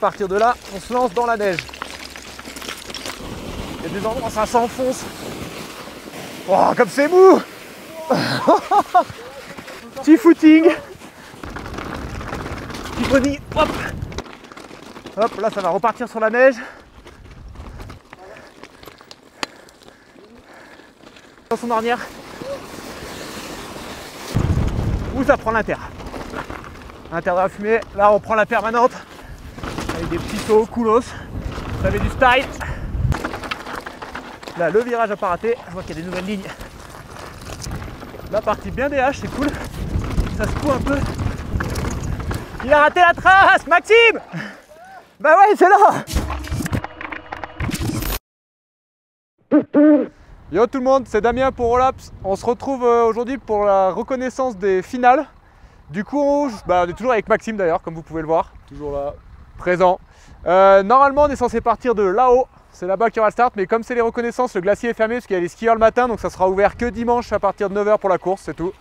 partir de là, on se lance dans la neige. Il y a des endroits où ça s'enfonce. Oh, comme c'est mou. Petit footing. Petit body. Hop. Hop, là ça va repartir sur la neige. Dans son ornière. Où ça prend l'inter. L'inter de la fumée. Là on prend la permanente. Avec des petits sauts, coolos. Vous avez du style. Là le virage n'a pas raté. Je vois qu'il y a des nouvelles lignes. La partie bien DH, c'est cool. Ça se coud un peu. Il a raté la trace, Maxime. Bah ouais, c'est là. Yo tout le monde, c'est Damien pour Rollaps. On se retrouve aujourd'hui pour la reconnaissance des finales. Du coup, on est toujours avec Maxime d'ailleurs, comme vous pouvez le voir. Toujours là. Présent. Normalement, on est censé partir de là-haut. C'est là-bas qu'il y aura le start, mais comme c'est les reconnaissances, le glacier est fermé parce qu'il y a les skieurs le matin, donc ça sera ouvert que dimanche à partir de 9 h pour la course, c'est tout.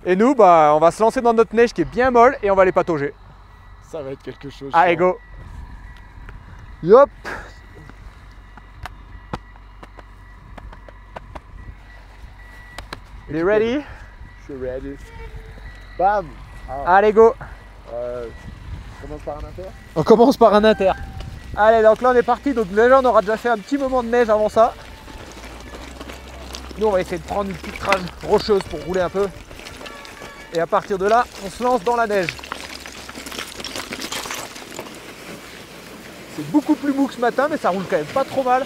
Et nous, on va se lancer dans notre neige qui est bien molle et on va les patauger. Ça va être quelque chose. Allez, go. Yop. You ready? Je suis ready. Bam. Allez, go. On commence par un inter. On commence par un inter. Allez, donc là on est parti, donc déjà on aura déjà fait un petit moment de neige avant ça. Nous on va essayer de prendre une petite trame rocheuse pour rouler un peu. Et à partir de là, on se lance dans la neige. C'est beaucoup plus mou que ce matin, mais ça roule quand même pas trop mal.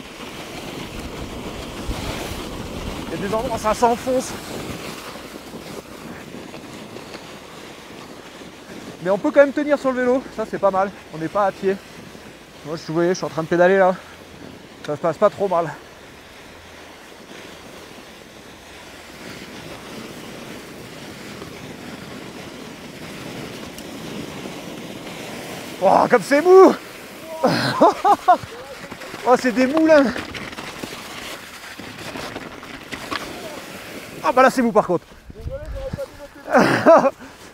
Il y a des endroits où ça s'enfonce. Mais on peut quand même tenir sur le vélo, ça c'est pas mal, on n'est pas à pied. Moi vous voyez, je suis en train de pédaler là, ça se passe pas trop mal. Oh, comme c'est mou. Oh, c'est des moulins. Ah bah là c'est mou par contre.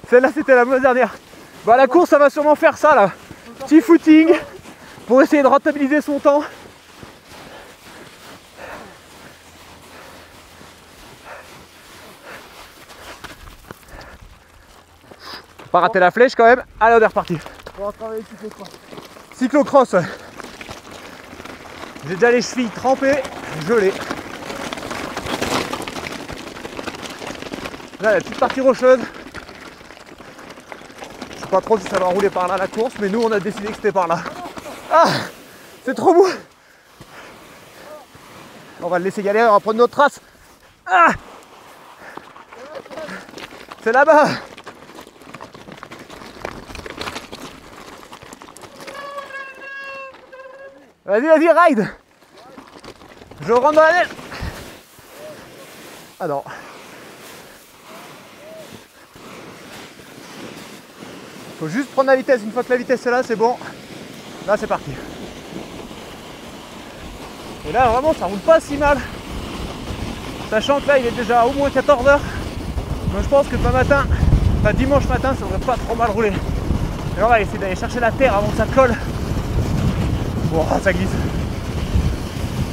Celle-là c'était la mauvaise dernière. Bah la course ça va sûrement faire ça là. Petit footing pour essayer de rentabiliser son temps. Pas rater la flèche quand même. Allez, on est reparti. On va travailler cyclocross. Cyclocross, ouais. J'ai déjà les chevilles trempées, gelées. Là, la petite partie rocheuse. Je sais pas trop si ça va rouler par là la course, mais nous on a décidé que c'était par là. Ah, c'est trop mou. On va le laisser galérer, on va prendre notre trace. Ah, c'est là-bas. Vas-y, vas-y, ride. Je rentre dans la neige. Ah non. Faut juste prendre la vitesse. Une fois que la vitesse est là, c'est bon. Là, c'est parti. Et là, vraiment, ça roule pas si mal. Sachant que là, il est déjà au moins 14 h. Donc je pense que demain matin, enfin dimanche matin, ça devrait pas trop mal rouler. Et on va essayer d'aller chercher la terre avant que ça colle. Bon, ça glisse.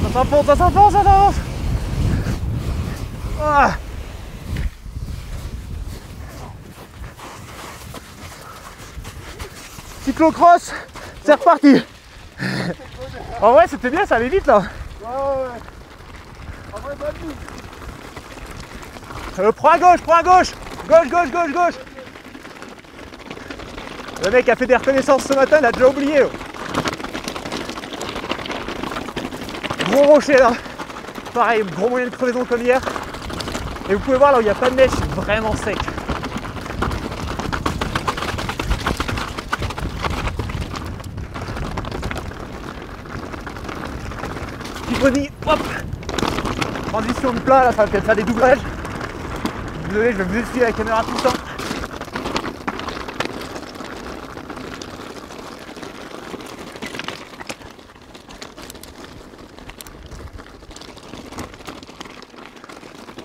Ça s'enfonce, ça s'enfonce, ça s'enfonce. Ah. Cyclocross, c'est reparti. En vrai, c'était bien, ça allait vite là. Ouais. En vrai, pas de Prends à gauche, prends à gauche. Gauche, gauche, gauche, gauche. Le mec a fait des reconnaissances ce matin, il a déjà oublié. Gros rocher là. Pareil, gros moyen de crevaison comme hier. Et vous pouvez voir là où il n'y a pas de neige, c'est vraiment sec. Petit body, hop. Transition de plat, là ça va peut-être faire des doublages. Désolé, je vais vous essuyer la caméra tout le temps.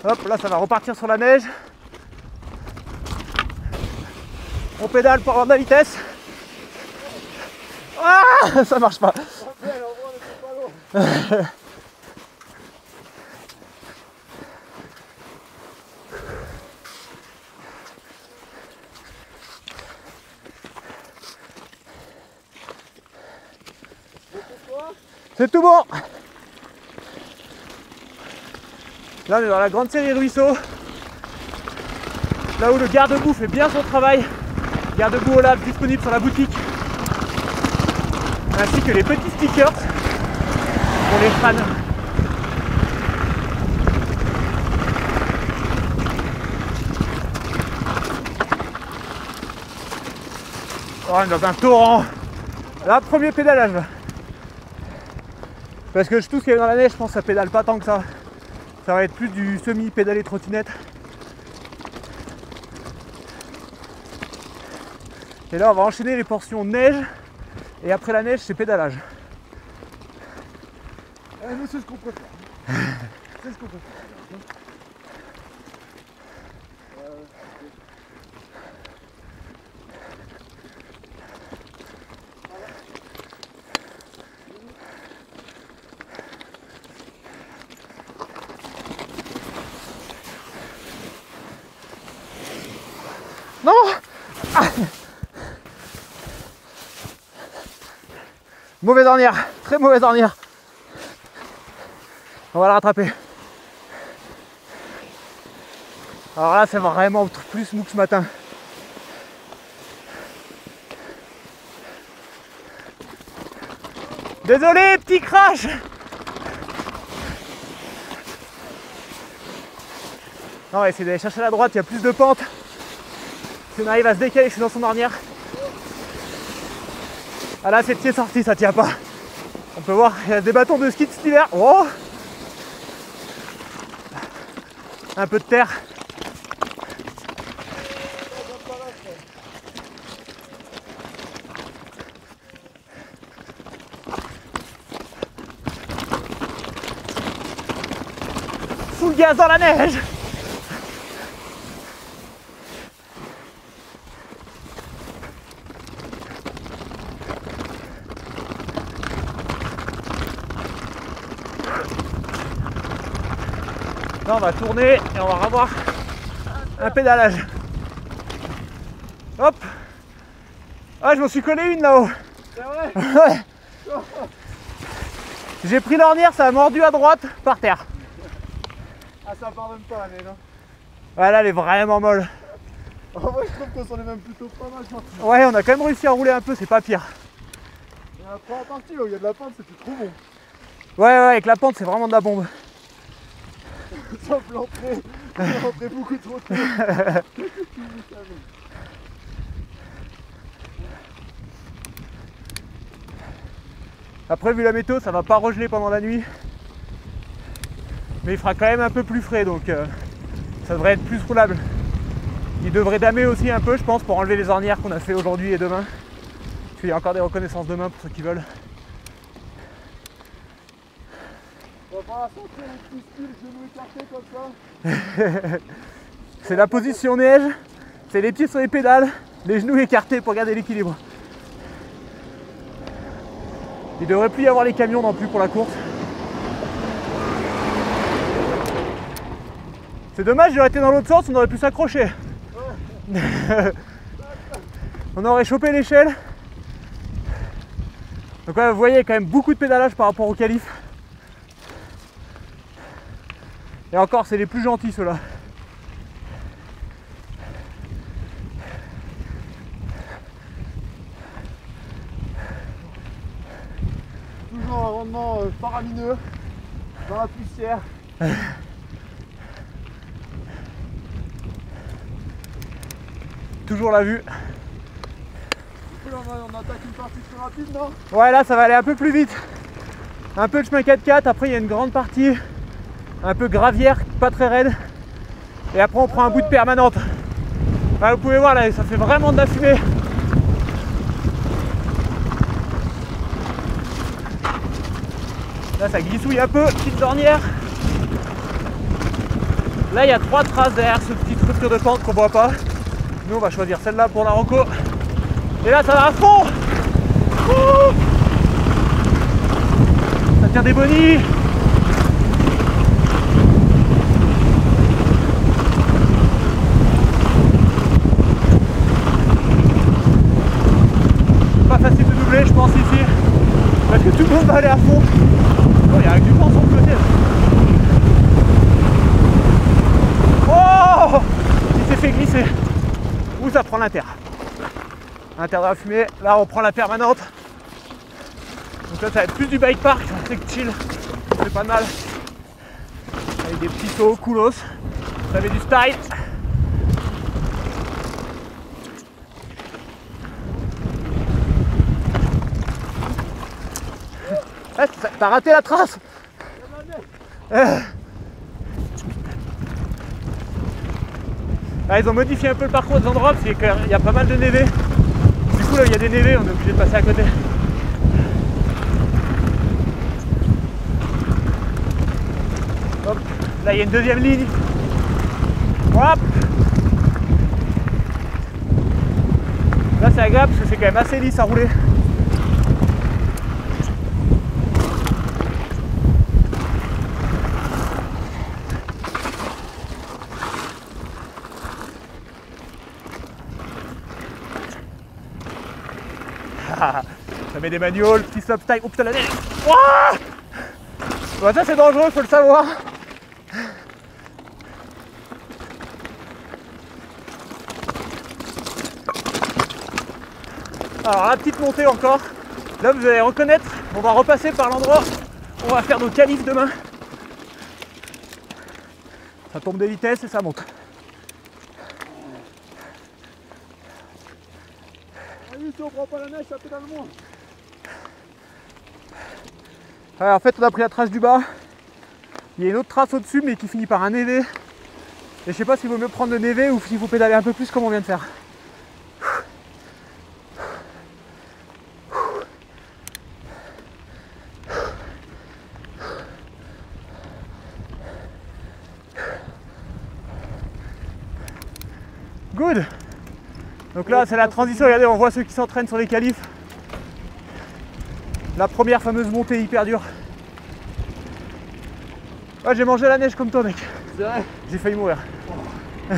Hop, là ça va repartir sur la neige. On pédale pour avoir de la vitesse. Ah, Ça marche pas. Belle, en vrai, on était pas loin. C'est tout bon. Là on est dans la grande série ruisseau. Là où le garde-boue fait bien son travail. Garde-boue Olaf disponible sur la boutique. Ainsi que les petits stickers pour les fans. Oh, on est dans un torrent. Là, premier pédalage. Parce que tout ce qu'il y a dans la neige, je pense que ça pédale pas tant que ça. Ça va être plus du semi-pédalé trottinette. Et là, on va enchaîner les portions neige. Et après la neige, c'est pédalage. Nous, c'est ce qu'on préfère. C'est ce qu'on préfère. Non, ah. Mauvaise ornière, très mauvaise ornière. On va la rattraper. Alors là, c'est vraiment plus mou que ce matin. Désolé, petit crash. On va essayer d'aller chercher à la droite, il y a plus de pente. Si on arrive à se décaler, je suis dans son ornière. Ah là, c'est pied sorti, ça tient pas. On peut voir, il y a des bâtons de ski de cet hiver. Oh, un peu de terre. Sous le gaz dans la neige. Là on va tourner et on va revoir un pédalage. Hop. Ah, je m'en suis collé une là-haut. C'est vrai? Ouais. J'ai pris l'ornière, ça a mordu à droite par terre. Ah, ça pardonne pas la neige, hein. Ouais, là elle est vraiment molle. En vrai, je trouve qu'on s'en est même plutôt pas mal sorti. Ouais, on a quand même réussi à rouler un peu, c'est pas pire. Il y a la première partie là où il y a de la pente, c'était trop bon. Ouais, avec la pente, c'est vraiment de la bombe. Sauf l'entrée, l'entrée beaucoup trop tôt. Après, vu la météo, ça va pas regeler pendant la nuit. Mais il fera quand même un peu plus frais, donc ça devrait être plus roulable. Il devrait damer aussi un peu, je pense, pour enlever les ornières qu'on a fait aujourd'hui et demain. Parce qu'il y a encore des reconnaissances demain pour ceux qui veulent. On va pas sentir les petits skis, les genoux écartés comme ça. C'est la position neige, c'est les pieds sur les pédales, les genoux écartés pour garder l'équilibre. Il devrait plus y avoir les camions non plus pour la course. C'est dommage, j'aurais été dans l'autre sens, on aurait pu s'accrocher. Ouais. On aurait chopé l'échelle. Donc ouais, vous voyez, il y a quand même beaucoup de pédalage par rapport au qualif. Et encore, c'est les plus gentils ceux-là. Toujours un rendement faramineux dans la poussière. Toujours la vue. Là, on attaque une partie plus rapide, non? Ouais, là ça va aller un peu plus vite. Un peu de chemin 4x4, après il y a une grande partie un peu gravière, pas très raide. Et après on prend un bout de permanente. Là, vous pouvez voir, là ça fait vraiment de la fumée. Là ça glissouille un peu, petite ornière. Là il y a 3 traces derrière ce petit rupture de pente qu'on voit pas. Nous on va choisir celle-là pour la reco. Et là ça va à fond. Ouh. des bonnies. Pas facile de doubler, je pense, ici. Parce que tout le monde va aller à fond. Oh, il y a du vent sur le côté. Oh, il s'est fait glisser. Où ça prend l'inter. L'inter de la fumée. Là, on prend la permanente. Donc là, ça va être plus du bike park. C'est chill. C'est pas mal. Avec des petits sauts coolos. Ça avait du style. Ah, t'as raté la trace. Ah, ils ont modifié un peu le parcours des endroits parce qu'il y a pas mal de névé. Du coup là il y a des névés, on est obligé de passer à côté. Hop, là il y a une deuxième ligne. Hop. Là c'est agréable parce que c'est quand même assez lisse à rouler. Ça met des manuals, petit slopestyle. Oh putain la neige. Ouah, bah, ça c'est dangereux, faut le savoir. Alors la petite montée encore. Là vous allez reconnaître, on va repasser par l'endroit où on va faire nos qualifs demain. Ça tombe des vitesses et ça monte. Si on prend pas la neige, ça pédale moins. Ouais, en fait on a pris la trace du bas. Il y a une autre trace au-dessus mais qui finit par un névé. Et je sais pas s'il vaut mieux prendre le névé ou s'il faut pédaler un peu plus comme on vient de faire. Good. Donc là c'est la transition, regardez on voit ceux qui s'entraînent sur les qualifs. La première fameuse montée hyper dure. Ouais, j'ai mangé la neige comme toi mec. C'est vrai. J'ai failli mourir. Ah,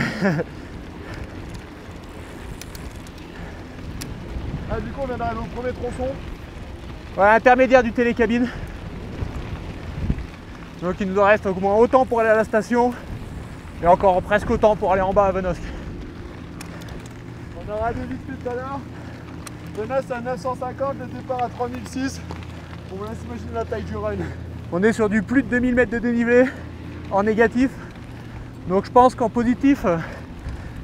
du coup on vient d'arriver au premier tronçon. Ouais, intermédiaire du télécabine. Donc il nous en reste au moins autant pour aller à la station. Et encore presque autant pour aller en bas à Venosque. On aura des vite fait tout à l'heure. Venosque à 950, le départ à 3006. On vous laisse imaginer la taille du run. On est sur du plus de 2000 mètres de dénivelé en négatif. Donc je pense qu'en positif,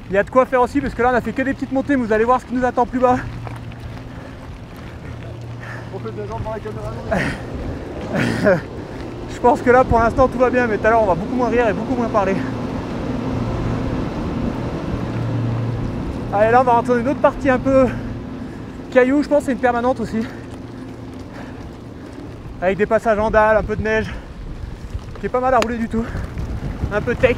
il y a de quoi faire aussi parce que là on a fait que des petites montées, mais vous allez voir ce qui nous attend plus bas. On fait des jambes dans la caméra. Je pense que là pour l'instant tout va bien, mais tout à l'heure on va beaucoup moins rire et beaucoup moins parler. Allez, là on va rentrer dans une autre partie un peu caillou, je pense que c'est une permanente aussi. Avec des passages en dalle, un peu de neige, qui est pas mal à rouler du tout. Un peu tech.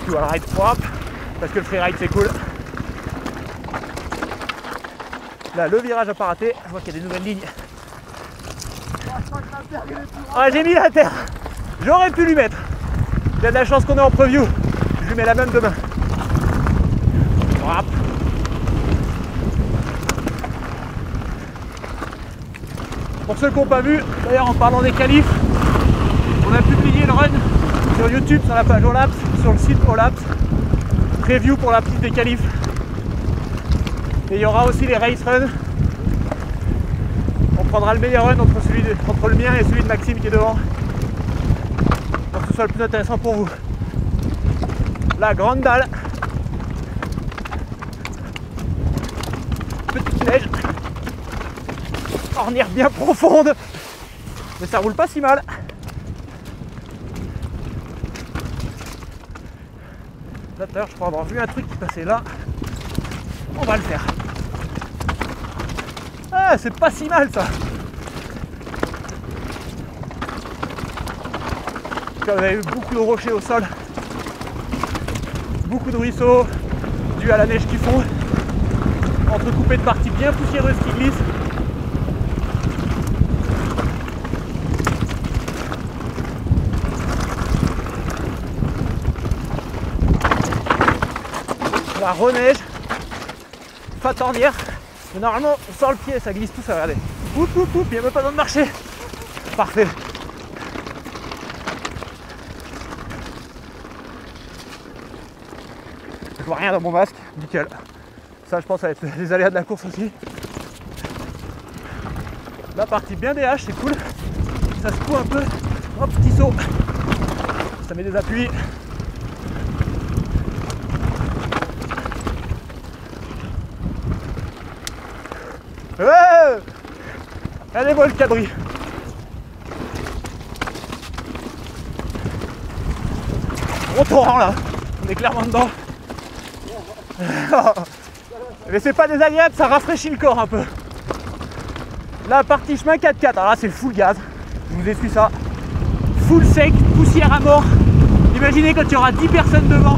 Tu vois le ride propre, parce que le freeride c'est cool. Là le virage a pas raté, je vois qu'il y a des nouvelles lignes. Ah, j'ai mis la terre, j'aurais pu lui mettre. Il y a de la chance qu'on est en preview, je lui mets la même demain. Hop. Pour ceux qui n'ont pas vu, d'ailleurs en parlant des qualifs, on a publié le run sur YouTube, sur la page Olaps, sur le site Olaps. Preview pour la piste des qualifs. Et il y aura aussi les race runs. On prendra le meilleur run entre le mien et celui de Maxime qui est devant. Pour que ce soit le plus intéressant pour vous. La grande dalle. Petite neige. Ornière bien profonde. Mais ça roule pas si mal. Là tout à l'heure je crois avoir vu un truc qui passait là. On va le faire. Ah, c'est pas si mal ça. Vous avez eu beaucoup de rochers au sol, beaucoup de ruisseaux, du dû à la neige qui fond, entrecoupé de parties bien poussiéreuses qui glissent. La reneige, fatornière, mais normalement on sort le pied, ça glisse tout ça, regardez. Oup, oup, oup, il n'y a même pas besoin de marcher. Parfait. Je vois rien dans mon masque, nickel. Ça je pense ça va être les aléas de la course aussi. La partie bien DH, c'est cool. Ça secoue un peu. Hop, petit saut. Ça met des appuis. Ouais. Allez, moi le cabri. Gros torrent là. On est clairement dedans. Mais c'est pas désagréable, ça rafraîchit le corps un peu. La partie chemin 4x4, alors là c'est full gaz. Je vous essuie ça. Full sec, poussière à mort. Imaginez quand il y aura 10 personnes devant.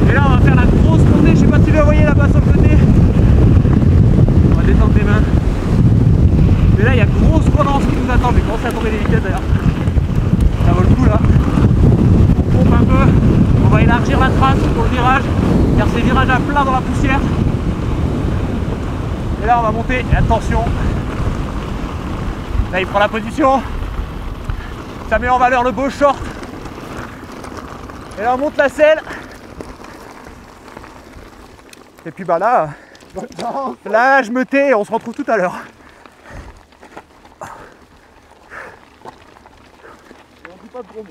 Et là on va faire la grosse montée, je sais pas si vous la voyez là-bas sur le côté. On va détendre les mains. Mais là il y a grosse relance qui nous attend, mais commencez à tomber les vitesses d'ailleurs. Ça vaut le coup là. On pompe un peu, on va élargir la trace pour le virage, car c'est virage à plat dans la poussière. Et là on va monter, et attention. Là il prend la position. Ça met en valeur le beau short. Et là on monte la selle. Et puis bah là je me tais et on se retrouve tout à l'heure. On dit pas de gros mots.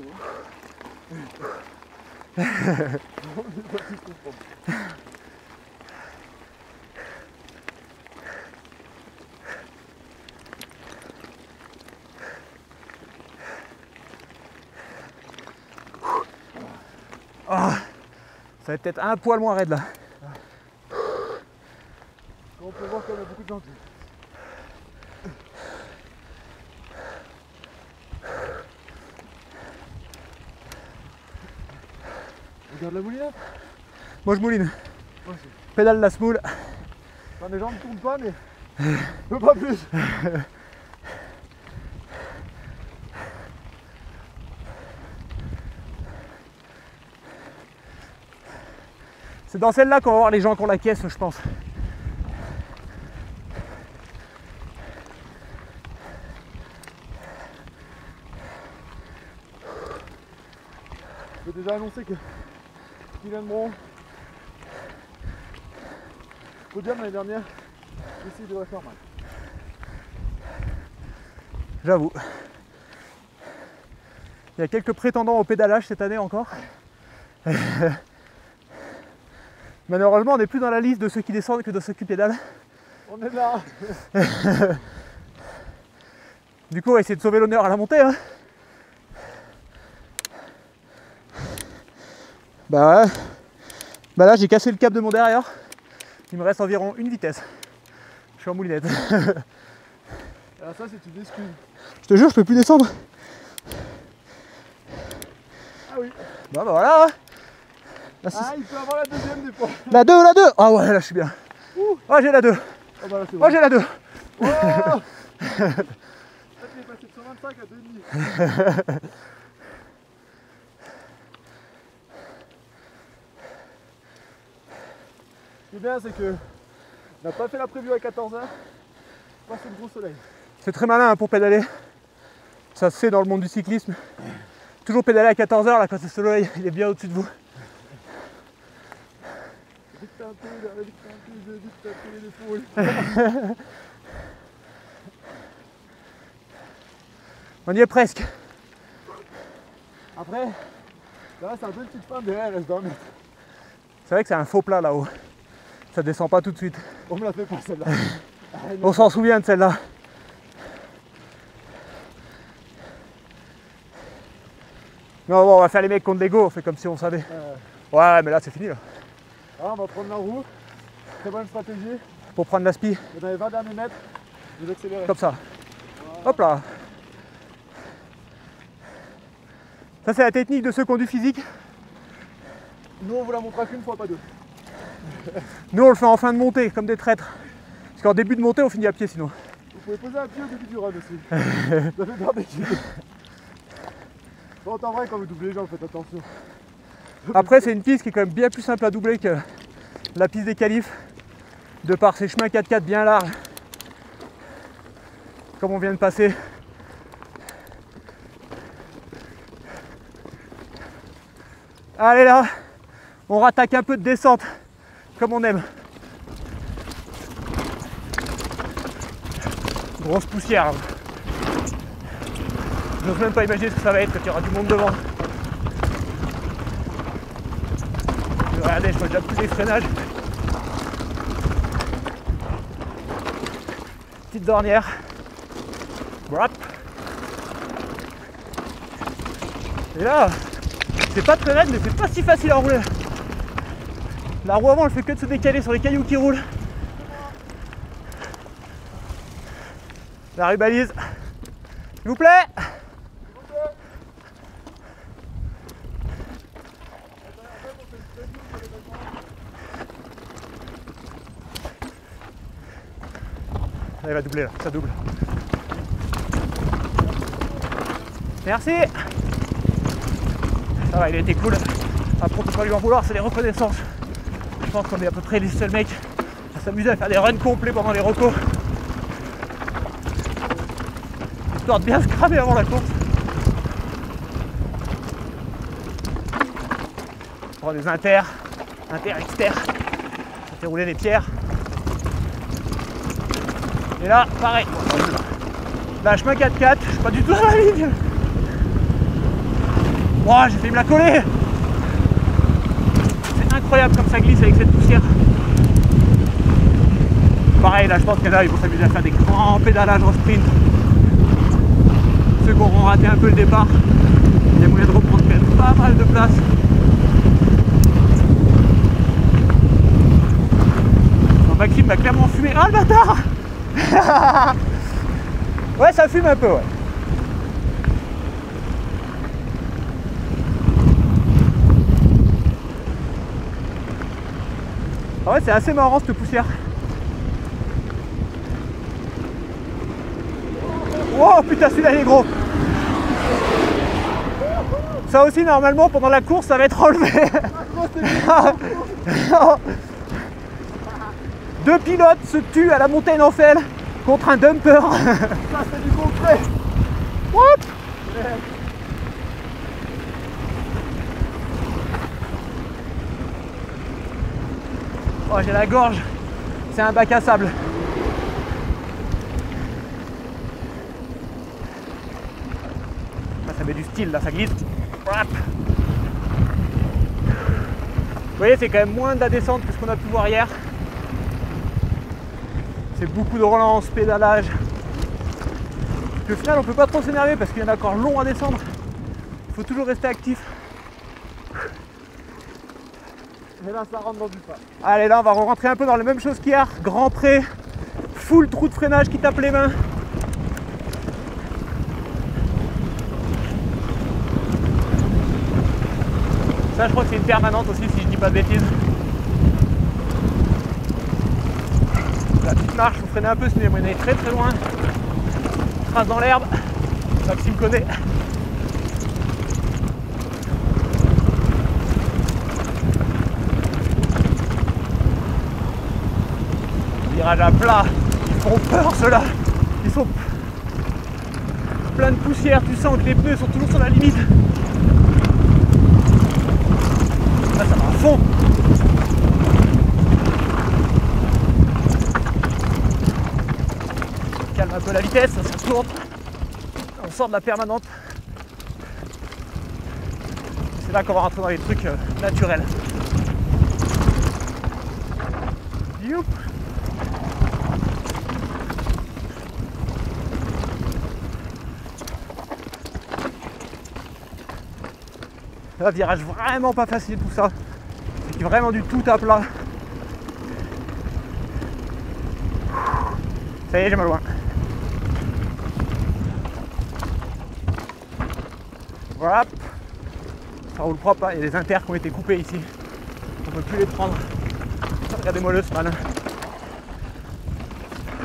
Oh, ça va être peut-être un poil moins raide là. On peut voir qu'il y a beaucoup de gens. Regarde la moulinette. Moi je mouline. Moi aussi. Pédale la smoule. Enfin, les jambes ne tournent pas, mais je veux pas plus. C'est dans celle-là qu'on va voir les gens qui ont la caisse, je pense. Je peux déjà annoncer que Kylian Bron, podium l'année dernière, ici il devrait faire mal. J'avoue. Il y a quelques prétendants au pédalage cette année encore. Malheureusement, on n'est plus dans la liste de ceux qui descendent que de ceux qui pédalent. On est là. Du coup, on va essayer de sauver l'honneur à la montée. Hein. Bah ouais. Bah là, j'ai cassé le cap de mon derrière. Il me reste environ une vitesse. Je suis en moulinette. Alors ça, c'est une excuse. Je te jure, je peux plus descendre. Ah oui. Bah voilà. Là, il peut avoir la deuxième des fois. La 2. Ah ouais, là je suis bien. Oh, j'ai la 2. Oh, bah là, c'est Oh, j'ai la 2. Oh. Là, il est passé de 125 à 2,5. Ce qui est bien, c'est que on n'a pas fait la prévue à 14h. Pas sous le gros soleil. C'est très malin hein, pour pédaler. Ça se fait dans le monde du cyclisme. Toujours pédaler à 14h là quand le soleil il est bien au-dessus de vous. Vite un peu, l'épaule. On y est presque. Après, là c'est un peu une petite fin derrière, elle reste dans le mètre. C'est vrai que c'est un faux plat là-haut. Ça descend pas tout de suite. On me l'a fait pas celle-là. On s'en souvient de celle-là. Non bon, on va faire les mecs contre l'ego, on fait comme si on savait. Ouais mais là c'est fini là. Ah, on va prendre la roue. Très bonne stratégie. Pour prendre la spi. Et dans les 20 derniers mètres, vous accélérez. Comme ça. Hop là. Ça c'est la technique de ceux qui ont du physique. Nous on vous la montrera qu'une fois, pas deux. Nous on le fait en fin de montée, comme des traîtres. Parce qu'en début de montée, on finit à pied sinon. Vous pouvez poser un pied au début du run aussi. Ça fait perdre d'équilibre. Bon, en vrai, quand vous doublez les gens, faites attention. Après, c'est une piste qui est quand même bien plus simple à doubler que la piste des qualifs, de par ces chemins 4x4 bien larges, comme on vient de passer. Allez là, on rattaque un peu de descente, comme on aime. Grosse poussière. Je n'ose même pas imaginer ce que ça va être quand il y aura du monde devant. Regardez, je vois déjà plus les freinages. Petite dernière. Voilà. Et là, c'est pas très raide, mais c'est pas si facile à rouler. La roue avant, elle fait que de se décaler sur les cailloux qui roulent. La rue balise. S'il vous plaît. Elle va doubler là, ça double. Merci. Ça va, il a été cool. Après on peut pas lui en vouloir, c'est les reconnaissances. Je pense qu'on est à peu près les seuls mecs à s'amuser à faire des runs complets pendant les recos. Histoire de bien se cramer avant la course. On prend des inter, exter. On fait rouler les pierres. Et là, pareil. Là, chemin 4x4, je suis pas du tout dans la ligne. Wow, j'ai failli me la coller. C'est incroyable comme ça glisse avec cette poussière. Pareil, là, je pense que là, ils vont s'amuser à faire des grands pédalages en sprint. Ceux qui auront raté un peu le départ, il y a moyen de reprendre quand même pas mal de place. Alors, Maxime m'a clairement fumé. Ah, le bâtard. Ouais, ça fume un peu, ouais. Ah ouais, c'est assez marrant cette poussière. Oh putain, celui-là il est gros. Ça aussi, normalement, pendant la course, ça va être enlevé. Deux pilotes se tuent à la montée d'Enfel contre un dumper. Ça, c'est du concret. What? Oh, j'ai la gorge. C'est un bac à sable. Là, ça met du style, là, ça glisse. Hop. Vous voyez, c'est quand même moins de la descente que ce qu'on a pu voir hier. C'est beaucoup de relance, pédalage. Puis au final, on peut pas trop s'énerver parce qu'il y en a encore long à descendre. Il faut toujours rester actif. Et là, ça rentre dans du pas. Allez, là, on va rentrer un peu dans la même chose qu'hier. Grand pré, full trou de freinage qui tape les mains. Ça, je crois que c'est une permanente aussi, si je dis pas de bêtises. La petite marche, faut freiner un peu, sinon on est très très loin. Trace dans l'herbe, Maxime connaît. Virage à plat, ils font peur ceux-là. Ils sont plein de poussière, tu sens que les pneus sont toujours sur la limite. Là, ça va à fond. Calme un peu la vitesse, ça tourne. On sort de la permanente. C'est là qu'on va rentrer dans les trucs naturels. Youp. Là, virage vraiment pas facile tout ça. C'est vraiment du tout à plat. Ça y est, j'ai mal loin. Voilà. Ça roule propre, hein. Il y a des inters qui ont été coupés ici. On ne peut plus les prendre. Regardez-moi le span.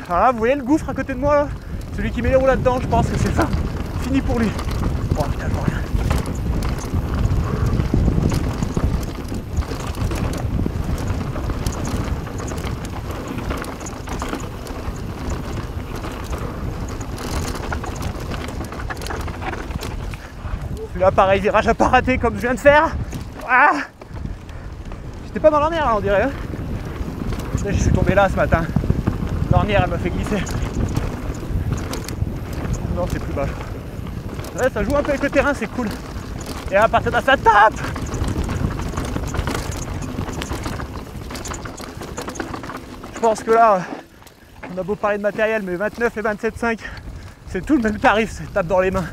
Alors là, vous voyez le gouffre à côté de moi là? Celui qui met les roues là-dedans, je pense que c'est ça. Fini pour lui. Oh putain, je vois rien. Là pareil, virage à pas rater comme je viens de faire. Ah, j'étais pas dans l'ornière là on dirait. Là, je suis tombé là ce matin. L'ornière elle m'a fait glisser. Non c'est plus bas. Ouais, ça joue un peu avec le terrain, c'est cool. Et à partir de là ça tape. Je pense que là, on a beau parler de matériel, mais 29 et 27,5, c'est tout le même tarif, c'est tape dans les mains.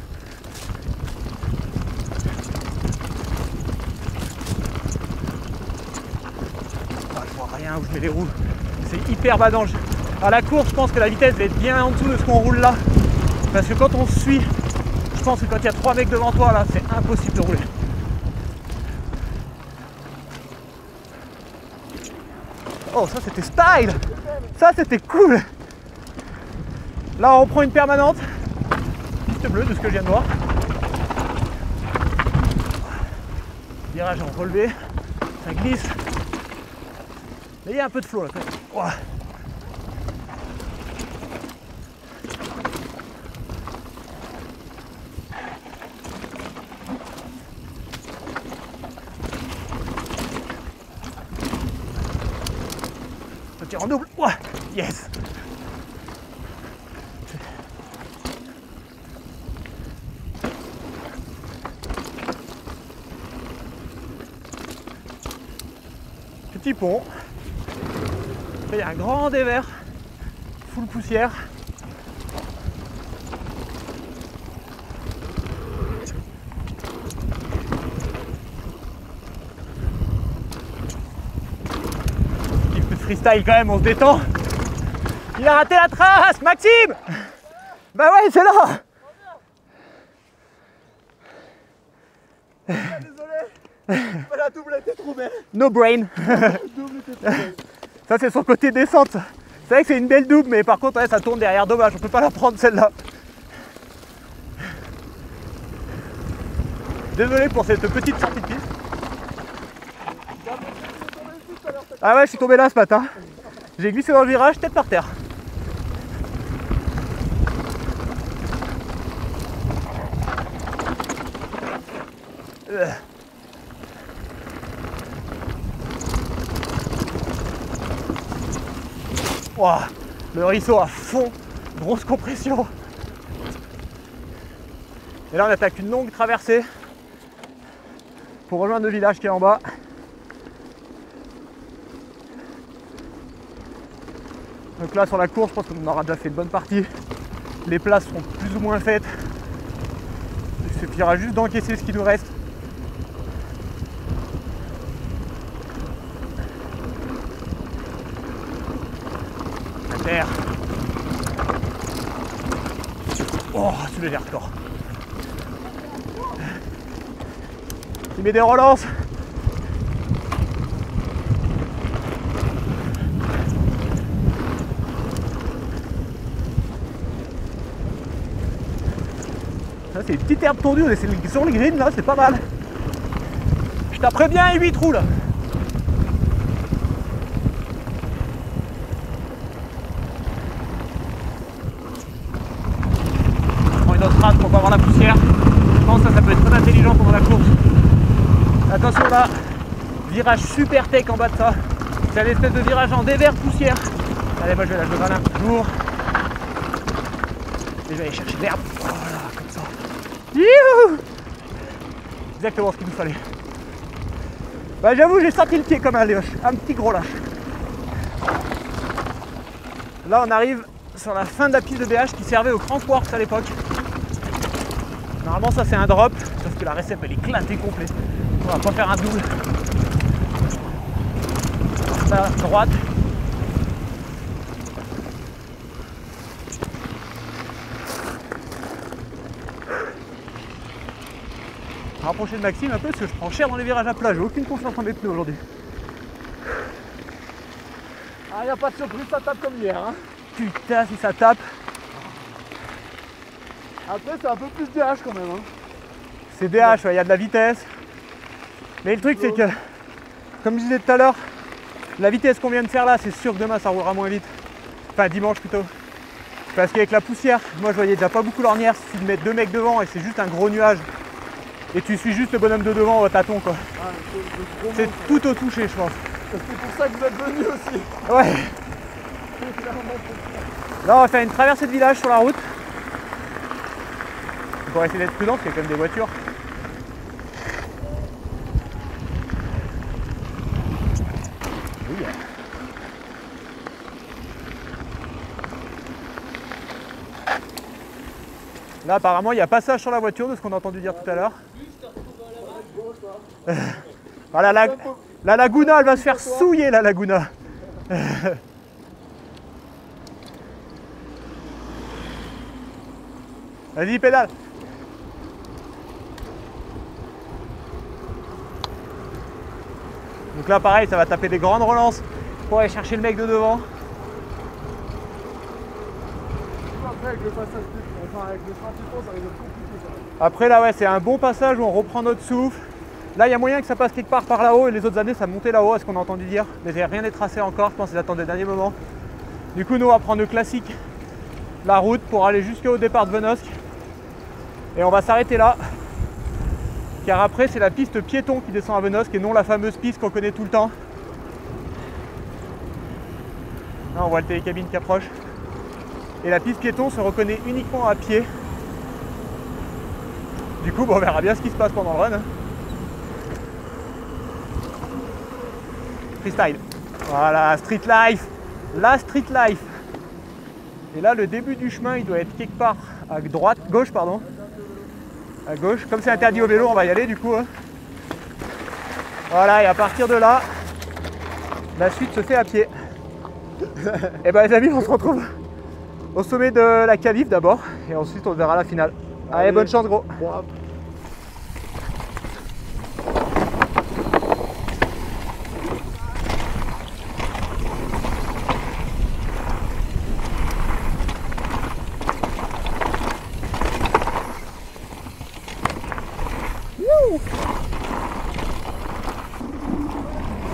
Rien où je mets les roues, c'est hyper badant. À la course, je pense que la vitesse va être bien en dessous de ce qu'on roule là, parce que quand on se suit, je pense que quand il y a 3 mecs devant toi là, c'est impossible de rouler. Oh, ça c'était style, ça c'était cool. Là on prend une permanente, piste bleue de ce que je viens de voir. Virage en relevé, ça glisse. Mais il y a un peu de flow là quand même. Wow. Ça tire en double. Wow. Yes. Petit pont. Il y a un grand dévers, full poussière. Un petit peu de freestyle quand même, on se détend. Il a raté la trace, Maxime. Bah ouais, c'est là. Ah, désolé. La double était trop belle. No brain. La double était trop belle. Ça c'est son côté descente. C'est vrai que c'est une belle double, mais par contre ouais, ça tourne derrière, dommage, on peut pas la prendre celle-là. Désolé pour cette petite sortie de piste. Ah ouais, je suis tombé là ce matin. J'ai glissé dans le virage, tête par terre. Wow, le ruisseau à fond, grosse compression. Et là on attaque une longue traversée pour rejoindre le village qui est en bas. Donc là sur la course, je pense qu'on aura déjà fait une bonne partie. Les places seront plus ou moins faites. Il suffira juste d'encaisser ce qui nous reste. Terre. Oh, celui-là il est hardcore. Il met des relances. Ça c'est une petite herbe tondue, on est sur le green là, c'est pas mal. Je taperai bien 8 trous là. Pour pas avoir la poussière. Je pense que ça peut être très intelligent pendant la course. Attention là, virage super tech en bas de ça. C'est un espèce de virage en dévers poussière. Allez, moi je vais lâcher le malin toujours. Et je vais aller chercher de l'herbe. Voilà, comme ça. Youhou! Exactement ce qu'il nous fallait. Bah j'avoue, j'ai senti le pied comme un lâche, un petit gros lâche. Là on arrive sur la fin de la piste de BH qui servait au Crankworks à l'époque. Normalement ça c'est un drop, sauf que la récep elle est éclatée complet. On va pas faire un double. À droite. rapprocher de Maxime un peu parce que je prends cher dans les virages à plat. J'ai aucune confiance en mes pneus aujourd'hui. Ah, il n'y a pas de surprise, ça tape comme hier. Hein. Putain, si ça tape. Après, c'est un peu plus DH quand même. Hein. C'est DH, il y a de la vitesse. Mais le truc, c'est que, comme je disais tout à l'heure, la vitesse qu'on vient de faire là, c'est sûr que demain ça roulera moins vite. Enfin, dimanche plutôt. Parce qu'avec la poussière, moi je voyais déjà pas beaucoup l'ornière. Si tu mets 2 mecs devant et c'est juste un gros nuage, et tu suis juste le bonhomme de devant au tâton, quoi. Ah, c'est tout au touché, je pense. C'est pour ça que vous êtes venus aussi. Ouais. Là, on va faire une traversée de village sur la route. On va essayer d'être prudent parce qu'il y a quand même des voitures. Oui. Là, apparemment, il y a passage sur la voiture de ce qu'on a entendu dire tout à l'heure. Voilà, la Laguna, elle va se faire souiller, la Laguna. Vas-y, pédale. Donc là, pareil, ça va taper des grandes relances pour aller chercher le mec de devant. Après, avec le passage, enfin, avec le frein piéton, ça risque d'être compliqué. Après, là, ouais, c'est un bon passage où on reprend notre souffle. Là, il y a moyen que ça passe quelque part par là-haut, et les autres années, ça montait là-haut, à ce qu'on a entendu dire. Mais rien n'est tracé encore, je pense qu'ils attendent le dernier moment. Du coup, nous, on va prendre le classique, la route, pour aller jusqu'au départ de Venosque. Et on va s'arrêter là. Car après, c'est la piste piéton qui descend à Venosque, et non la fameuse piste qu'on connaît tout le temps. Là, on voit le télécabine qui approche. Et la piste piéton se reconnaît uniquement à pied. Du coup, bon, on verra bien ce qui se passe pendant le run. Freestyle. Voilà, street life. La street life. Et là, le début du chemin, il doit être quelque part à droite, gauche, pardon. À gauche. Comme c'est interdit au vélo, on va y aller du coup. Hein. Voilà, et à partir de là, la suite se fait à pied. Et ben les amis, on se retrouve au sommet de la calife d'abord, et ensuite on verra la finale. Allez, bonne chance gros. Bon,